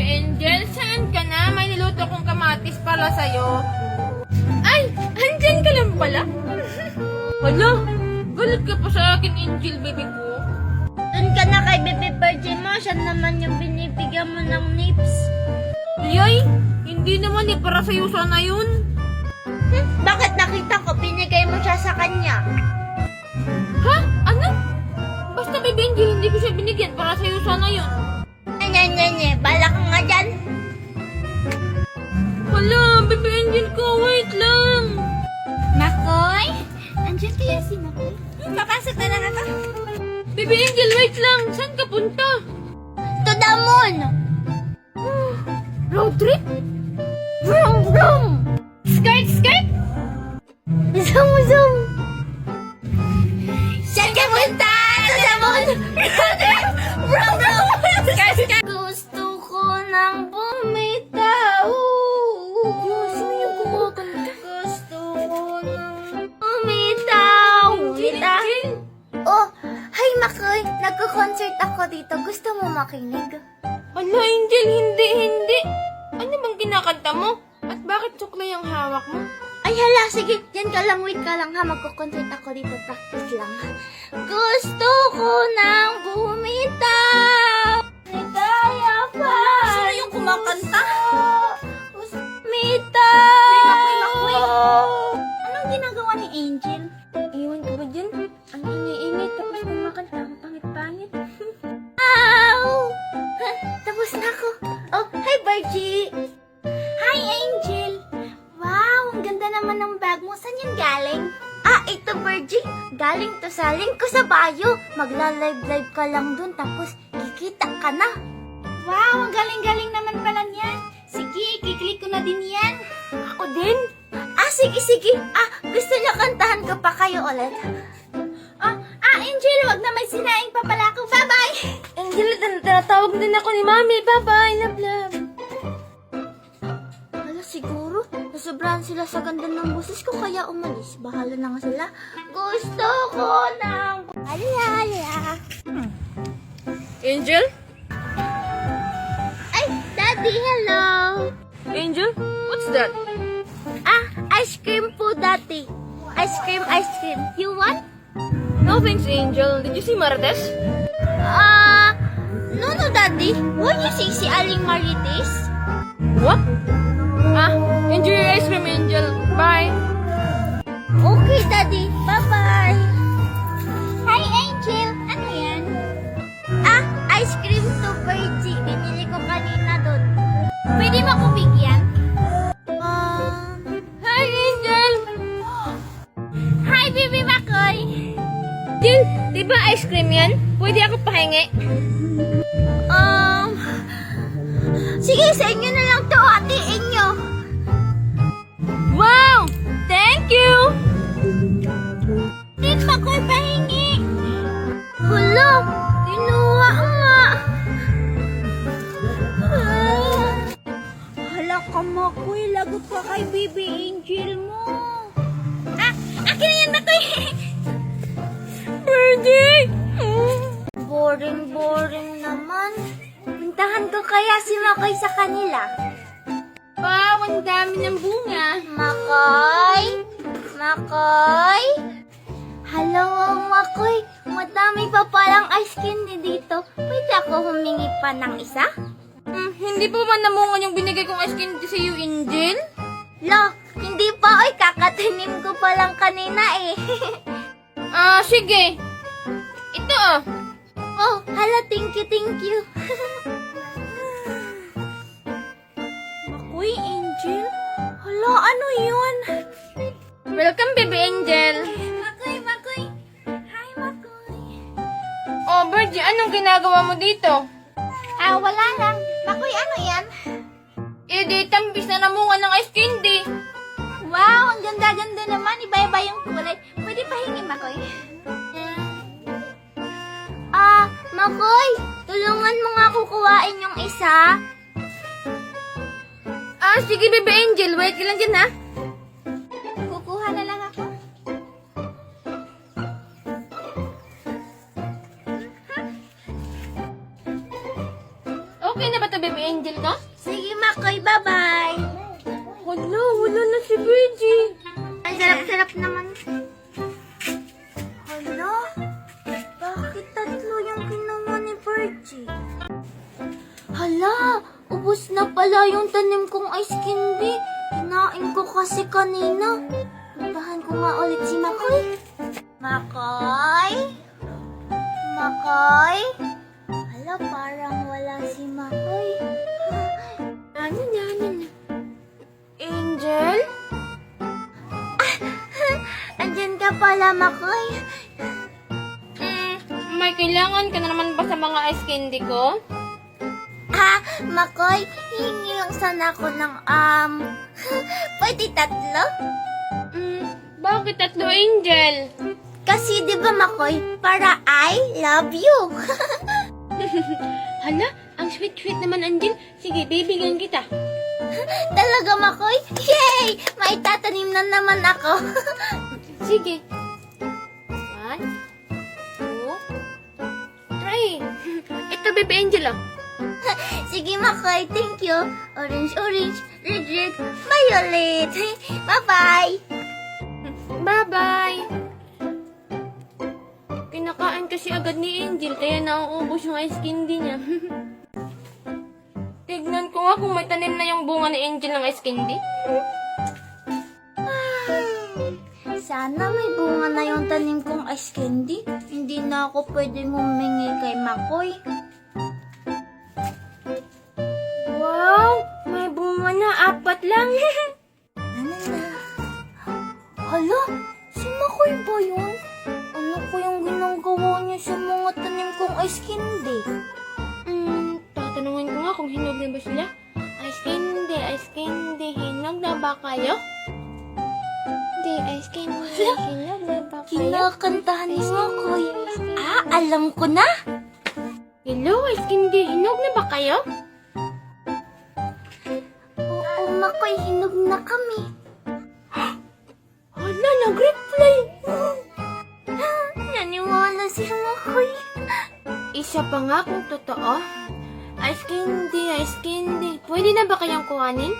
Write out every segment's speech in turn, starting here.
Angel, saan ka na? May niluto kong kamatis para sa'yo. Ay, andyan ka lang pala. Hala, galit ka pa sa akin, Angel, baby ko. Doon ka na kay Bebe Virgin mo. Siya naman yung binibigyan mo ng nips. Yay, hindi naman para sa'yo sana yun. Bakit nakita ko binigay mo siya sa kanya? Ha? Ano? Basta baby Angel, hindi ko siya binigyan para sa'yo sana yun. Nye, bala ka nga dyan. Hala, baby Angel ko, wait lang. Makoy? Andiyan kaya si Makoy? Papasok na lang ako. Baby Angel, wait lang. Saan ka punta? To the moon! Road trip? Vroom, vroom! Skirt, skirt! Zoom, zoom! Saan ka punta? To the moon! Road trip! Vroom, vroom! Skirt, skirt! Gusto ko nang bumitaw. Sino yung kumakanta? Gusto ko nang bumitaw. Angel? Oh, hi Makoy! Nagko-concert ako dito. Gusto mo makinig? Hala, Angel, hindi. Ano bang kinakanta mo? At bakit suklay ang hawak mo? Ay hala, sige. Yan ka lang, wait ka lang ha. Magko-concert ako dito. Practice lang. Gusto ko nang bumitaw. Ligaya pa. Sino yung kumakanta? Bumitaw. Makoy. Anong ginagawa ni Angel? Iwan ka ba dyan? Ang ingay-ingay tapos kumakanta ang pangit-pangit. Ow! Tapos na ako. Oh, hi Bargie! Hi Angel! Wow, ang ganda naman ng bag mo. Saan yan galing? Ah, ito Bargie. Galing to sa link ko sa bio. Magla-live-live ka lang dun tapos kikita ka na. Wow, ang galing-galing naman pala niyan. Sige, kiklik ko na din yan. Ako din? Ah, sige. Ah, gusto niyo kantahan ko pa kayo ulit? Angel, wag na may sinaing pa pala ako. Bye-bye! Angel, tinatawag din ako ni Mami. Bye-bye, love. Hala, siguro, nasobrahan sila sa ganda ng boses ko kaya umalis. Bahala na nga sila. Gusto ko ng... Ala. Angel? Ay, Daddy, hello! Angel? What's that? Ah, ice cream po, Daddy. Ice cream. You want? No thanks, Angel. Did you see Marites? No, Daddy. Won't you see si Aling Marites? What? Enjoy your ice cream, Angel. Bye. Okay, Daddy. Bye-bye. Hi, Angel. Ano yan? Ice cream to Virgie. Binili ko kanina doon. Pwede mo ko bigyan? Hi, Angel. Hi, Baby Makoy. Angel, di ba ice cream yan? Pwede ako pahingi? Sige, sa inyo na lang to, ate inyo. Wow! Thank you! Di Makoy pahingi. Hala, kinuha nga. Hala ka, Makoy. Lagot ka kay Baby Angel mo. Akin na yan, Makoy. Birdie! Boring naman. Puntahan ko kaya si Makoy sa kanila. Wow, ang dami ng bunga. Makoy? Hello, Makoy. Madami pa palang ice candy dito. Pwede ako humingi pa ng isa? Hindi pa ba namungan yung binigay kong ice candy sa iyo, Angel? Lo, hindi pa. Oy, kakatanim ko pa lang kanina eh. Sige. Ito Oh, hala, thank you. Makoy, Angel? Hala, ano yun? Welcome, baby Angel. Makoy. Hi, Makoy. Oh, Birdie, anong ginagawa mo dito? Wala lang. Makoy, ano yan? Di tambis na namungan ng ice candy. Wow, ang ganda-ganda naman. Iba-iba yung kulay. Pwede pahingi, Makoy? Makoy, tulungan mo nga kukuhain yung isa. Sige, baby Angel. Wait ka lang dyan, ha? Kukuha na lang ako. Okay na ba ito, baby angel ka? Sige, Makoy. Bye-bye. Wala na si Virgie. Ang sarap-sarap naman. Hala? Bakit tatlo yung kinuha ni Virgie? Hala, ubos na pala yung tanim kong ice candy. Hinain ko kasi kanina. Puntahan ko nga ulit si Makoy. Makoy? Makoy? Hala, parang wala si Makoy. Ano yan? Angel? Andyan ka pala, Makoy. May kailangan ka na naman ba sa mga ice candy ko? Makoy, hingi lang sana ako ng, pwede tatlo? Bakit tatlo, Angel? Kasi di ba, Makoy, para I love you. Hala, ang sweet-sweet naman, Angel. Sige, bibigyan kita. Talaga, Makoy? Yay! May tatanim na naman ako. Sige. 1, 2, 3. Ito, baby Angel, oh. Sige, Makoy, thank you. Orange, orange, red, red, violet. Bye-bye. Bye-bye. Kinakain kasi agad ni Angel, kaya nauubos yung ice candy niya. Tignan ko nga kung may tanim na yung bunga ni Angel ng ice candy. Sana may bunga na yung tanim kong ice candy. Hindi na ako pwedeng humingi kay Makoy. Wow! May bunga na, 4 lang. Ano na? Hala, si Makoy ba yun? Ano ko yung ginagawa niya sa mga tanim kong ice candy? Tatanungin ko nga kung hinog na ba sila. Ice candy, hinog na ba kayo? Hindi, ice candy, hinog na ba kayo? Kinakantahan ni Makoy. Alam ko na. Hello, ice candy, hinog na ba kayo? Oo, Makoy, hinog na kami. Hala, nag-reply. Naniwala si Makoy. Isa pa nga kung totoo. Ice candy. Pwede na ba kayong kuhanin?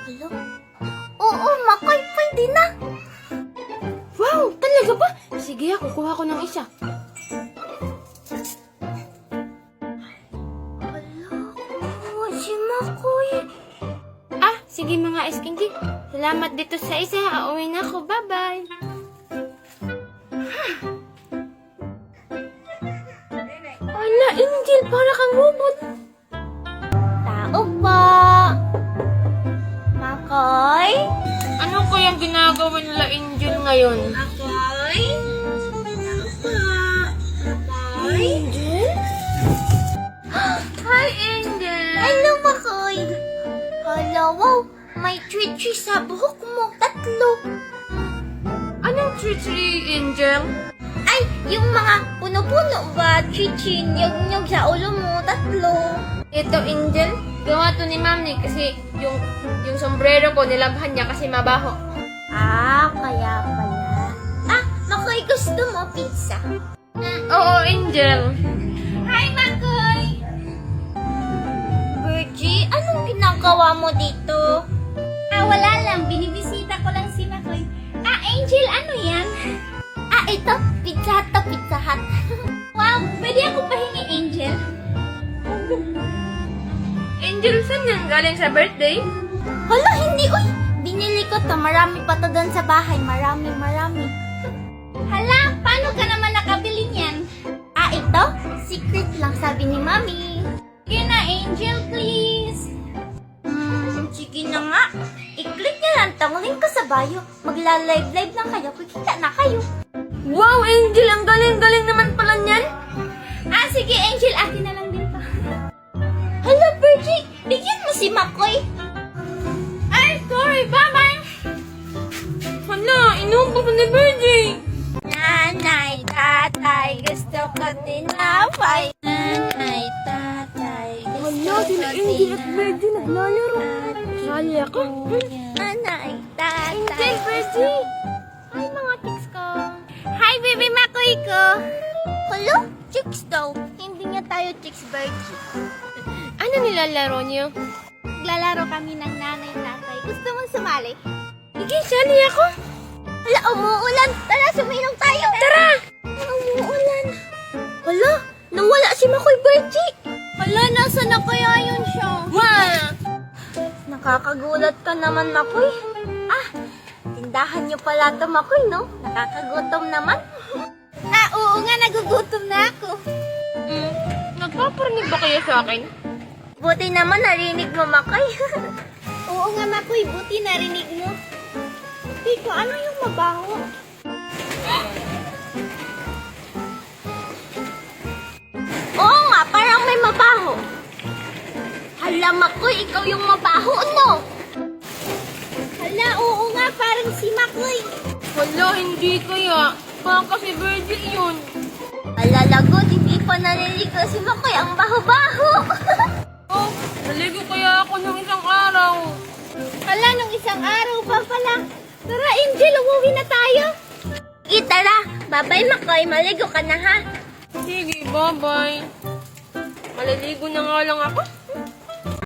Hala? Oo, Makoy, pwede na. Wow, talaga ba? Sige, kukuha ko ng isa. Hala, kuha si Makoy. Sige mga ice candy. Salamat dito sa isa. Uuwi na ako. Bye-bye. Wala, Angel. Para kang robot. Tao pa. Makoy? Ano kayang ginagawa nila Angel ngayon? Makoy? Makoy? Angel? Hi, Angel. Hello, Makoy. Hala, wow. May treat sa buhok mo. 3. Anong tree, Angel? Ay, yung mga puno-puno ba? Chichin, nyog-nyog sa ulo mo. 3. Ito, Angel. Gawa to ni Mami kasi yung sombrero ko nilabhan niya kasi mabaho. Kaya pala. Makoy, gusto mo pizza? Oo, Angel. Hi, Makoy! Virgie, anong ginagawa mo dito? Wala lang. Binibisita ko lang si Makoy. Angel, ano yan? Ito. Pizza Hut to, Pizza Hut. Wow, pwede ako pahingi, Angel? Angel, saan yan? Galing sa birthday? Hala, hindi. Uy, binili ko to. Marami pa to doon sa bahay. Marami. Hala, paano ka naman nakabili niyan? Ito? Secret lang, sabi ni Mami. Sige na, Angel, please. Sige na nga. I-click niyo lang tong link ko sa bio. Magla-live lang kayo. Kikita na kayo. Wow, Angel! Ang galing-galing naman pala niyan! Sige, Angel. Akin na lang din to. Hala, Virgie. Bigyan mo si Makoy. Ay, sorry! Bye-bye! Hala, inubo ko ni Virgie! Nanay, tatay, gusto ko tinapay. Nanay, tatay, gusto ko Virgie naglalaro. Sali ako. Nanay, tatay. Angel, Virgie! Ay, mga tics ko. Hi, baby Makoy ko. Hello? Chicks daw. Hindi niya tayo chicks, Virgie. Ano nilalaro niyo? Naglalaro kami ng nanay-tatay. Gusto mong sumali? Sige, sali ako. Hala, umuulan. Tara, suminom tayo. Tara! Umuulan. Hala, nawala si Makoy, Virgie. Hala, nasa na kaya yun siya? Ma! Nakakagulat ka naman, Makoy. Ah, tindahan niyo pala ito, Makoy, no? Nakakagutom naman. Oo nga, nagugutom na ako. Nagpaparinig ba kayo sa akin? Buti naman narinig mo, Makoy. Oo nga, Makoy, buti narinig mo. Tito, ano yung mabaho? Oo nga, parang may mabaho. Hala, Makoy, ikaw yung mabaho, no? Hala, oo nga, parang si Makoy. Wala, hindi kaya. Baka si Virgie yun. Hala, lagot, hindi pa naliligo si Makoy. Ang baho-baho. Oh, naligo kaya ako ng isang araw. Hala, nung isang araw pa pala. Tara, Angel, umuwi na tayo. Tara, bye-bye, Makoy. Maligo ka na, ha? Sige, bye-bye. Maliligo na nga lang ako.